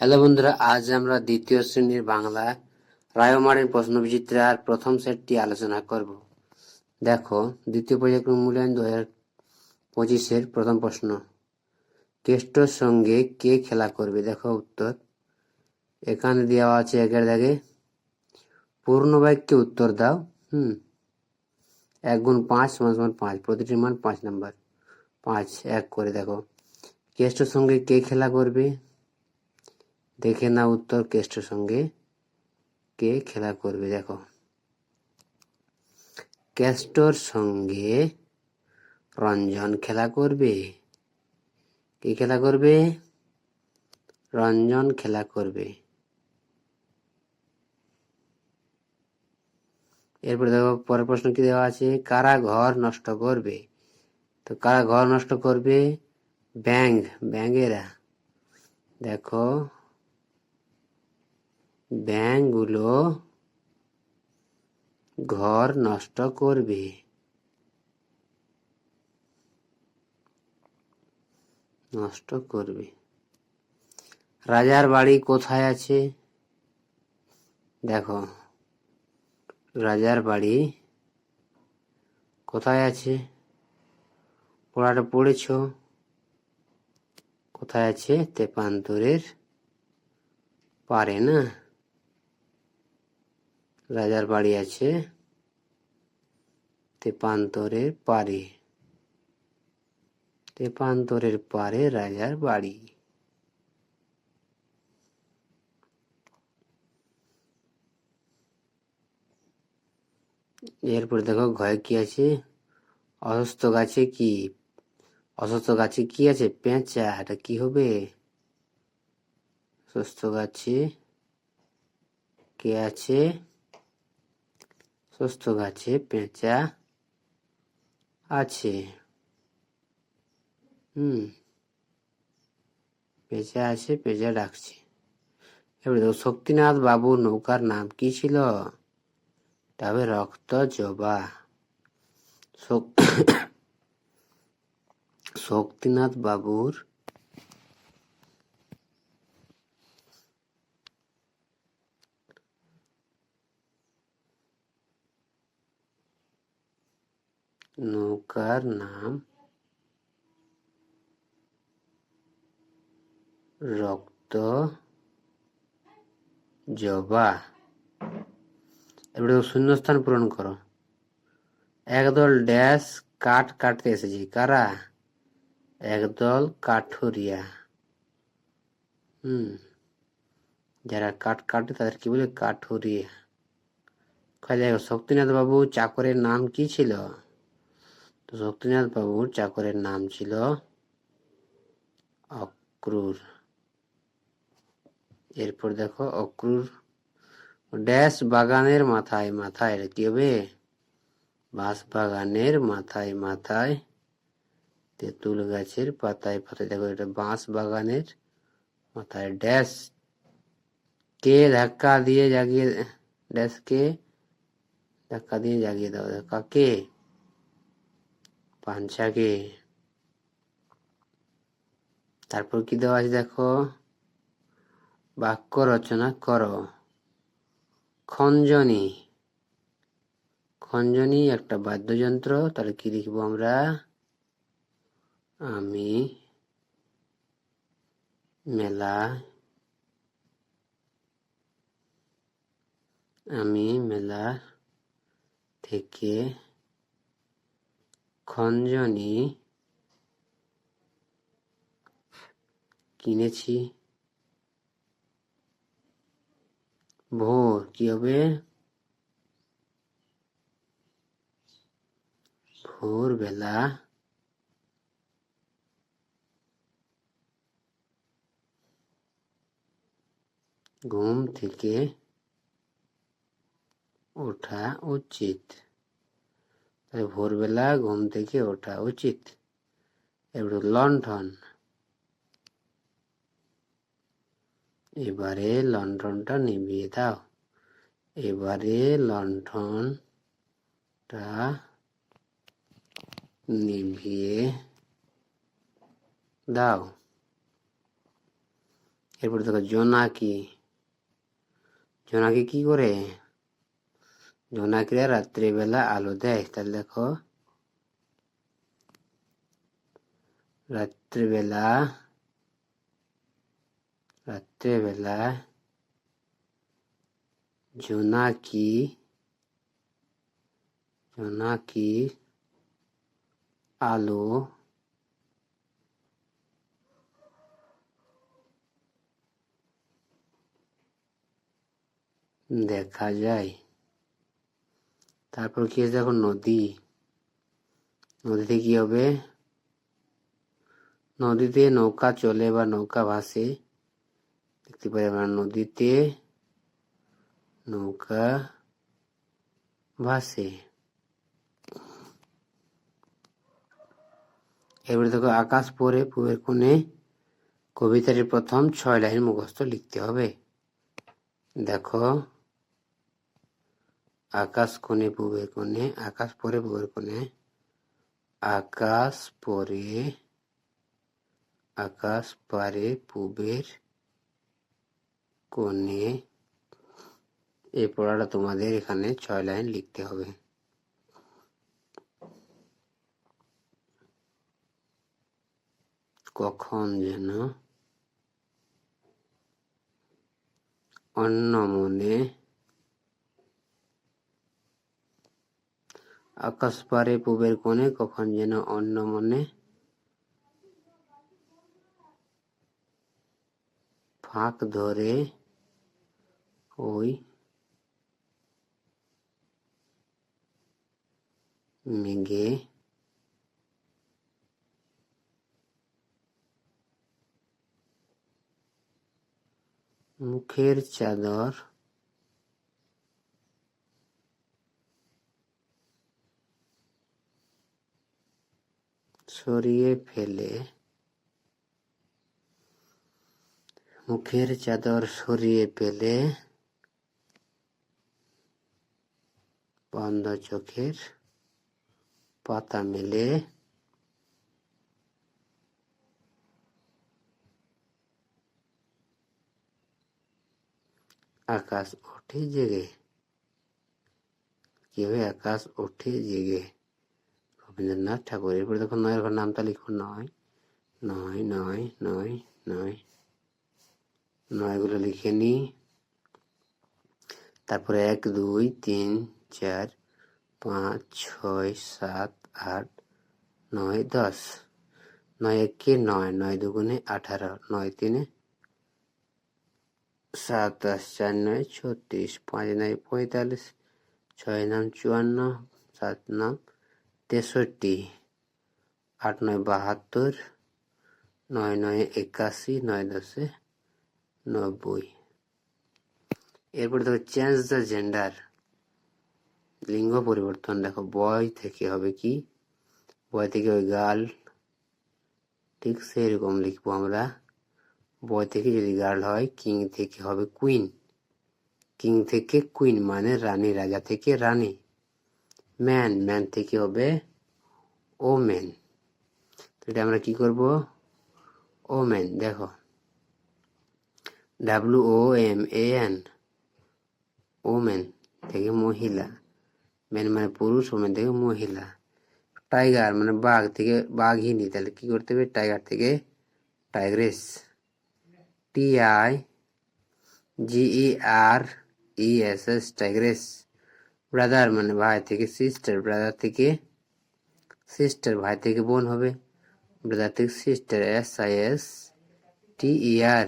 Hello বন্ধুরা, আজ আমরা দ্বিতীয় শ্রেণীর বাংলা রায়মার্টিন প্রশ্নবিচিত্রার প্রথম সেটটি আলোচনা করব। দেখো, দ্বিতীয় পর্যায়ক্রম মূল্যায়ন 2025-এর প্রথম প্রশ্ন, কেষ্টর সঙ্গে কে খেলা করবে? দেখো উত্তর এখানে দেওয়া আছে একের দাগে। পূর্ণ বাক্যে উত্তর দাও। 1 গুণ 5 = 5, প্রতিটির মান 5 নাম্বার। 5 1 করে দেখো, কেষ্টর সঙ্গে কে খেলা করবে? দেখে না উত্তর, কেষ্টর সঙ্গে কে খেলা করবে। দেখো, কেষ্টর সঙ্গে রঞ্জন খেলা করবে। কি খেলা করবে? রঞ্জন খেলা করবে। এরপরে দেখো, পরের প্রশ্ন কি দেওয়া আছে, কারা ঘর নষ্ট করবে? তো কারা ঘর নষ্ট করবে? ব্যাঙেরা। দেখো, ব্যাঙগুলো ঘর নষ্ট করবে। রাজার বাড়ি কোথায় আছে? দেখো, রাজার বাড়ি কোথায় আছে? পড়াটা পড়েছ। কোথায় আছে? তেপান্তরের পারে না? রাজার বাড়ি আছে তেপান্তরের পারে। তেপান্তরের পারে রাজার বাড়ি। এরপর দেখো, ঘরে কি আছে? অসুস্থ গাছে কি আছে? পেঁচা। এটা কি হবে? অসুস্থ গাছে কে আছে? সুস্থ গাছে পেঁচা আছে। পেঁচা আছে, পেঁচা ডাকছে। এবার দেখো, শক্তিনাথ বাবুর নৌকার নাম কি ছিল? তবে রক্ত জবা। শক্তিনাথ বাবুর নৌকার নাম রক্ত জবা। এবারে শূন্যস্থান পূরণ করো। একদল ড্যাশ কাঠ কাটতে এসেছে। কারা? একদল কাঠুরিয়া। যারা কাঠ কাটে তাদের কি বলে? কাঠুরিয়া। দেখো, শক্তিনাথ বাবু চাকরের নাম কি ছিল? তো শক্তিনাথ বাবুর চাকরের নাম ছিল অক্রুর। এরপর দেখো, অক্রুর ড্যাশ বাগানের মাথায় মাথায়, কি হবে? বাঁশ বাগানের মাথায় মাথায় তেঁতুল গাছের পাতায় পাতায়। দেখো, এটা বাঁশ বাগানের মাথায় ড্যাশ কে ধাক্কা দিয়ে জাগিয়ে, ড্যাশ কে ধাক্কা দিয়ে জাগিয়ে দাও। কাকে? পাঞ্চাকে। তারপর কি দেওয়া আছে দেখো, বাক্য রচনা করো। খঞ্জনি। খঞ্জনি একটা বাদ্যযন্ত্র। তাহলে কি লিখবো আমরা? আমি মেলা থেকে খঞ্জনি কিনেছি। ভোর, কি হবে? ভোরবেলা ঘুম থেকে ওঠা উচিত। ভোরবেলা ঘুম থেকে ওঠা উচিত। এবার লণ্ঠন। এবারে লণ্ঠনটা নিভিয়ে দাও। এবারে লণ্ঠনটা নিভিয়ে দাও। এরপরে দেখো জোনাকি। জোনাকি কি করে? জোনাকিরা রাত্রিবেলা আলো দেয়। তাহলে দেখো রাত্রিবেলা জোনাকি আলো দেখা যায়। তারপর কি আছে দেখো নদী। নদীতে কি হবে? নদীতে নৌকা চলে বা নৌকা ভাসে। দেখতে পাই আমরা নদীতে নৌকা ভাসে। এবারে দেখো আকাশ পড়ে পূবের কোণে। কবিতার প্রথম 6 লাইন মুখস্থ লিখতে হবে। দেখো আকাশ কোণে পূবের কোণে, আকাশ পড়ে পূবের কোণে, আকাশ পারে পূবের কোণে। এই পড়াটা তোমাদের এখানে 6 লাইন লিখতে হবে। কখন যেন অন্য মনে, আকাশ পারে পূবের কোণে, কখন যেন অন্য মনে ফাঁক ধরে ওই মেঘে মুখের চাদর সরিয়ে ফেলে, মুখের চাদর সরিয়ে ফেলে বন্ধ চোখের পাতা মেলে আকাশ ওঠে জেগে। কি হবে? আকাশ ওঠে জেগে, রবীন্দ্রনাথ ঠাকুর। এরপরে দেখো নয়ের ঘর নামটা লিখো। নয়গুলো লিখে নি। তারপরে 1 2 3 4 5 6 7 8 9 10। 9 একে 9, 9 দুগুণে 18, 9 তিনে 27, 4 9 36, 5 9 45, 6 9 54, 7 9 63, 8 9 72, 9 9 81, 9 10 90। এরপরে দেখো চেঞ্জ দ্য জেন্ডার, লিঙ্গ পরিবর্তন। দেখো বয় থেকে হবে কি? বয় থেকে ওই গার্ল, ঠিক সেরকম লিখবো আমরা। বয় থেকে যদি গার্ল হয়, কিং থেকে হবে কুইন। কিং থেকে কুইন মানে রানী, রাজা থেকে রানী। ম্যান থেকে হবে ওমেন। এটা আমরা কি করব? ওমেন। দেখো WOMAN, ওমেন থেকে মহিলা। ম্যান মানে পুরুষ, ওমেন থেকে মহিলা। টাইগার মানে বাঘ থেকে বাঘিনী, তাহলে কি করতে হবে? টাইগার থেকে টাইগ্রেস। TIGERESS, Tigress. ব্রাদার মানে ভাই থেকে সিস্টার, ব্রাদার থেকে সিস্টার, ভাই থেকে বোন হবে। ব্রাদার থেকে সিস্টার, SISTER।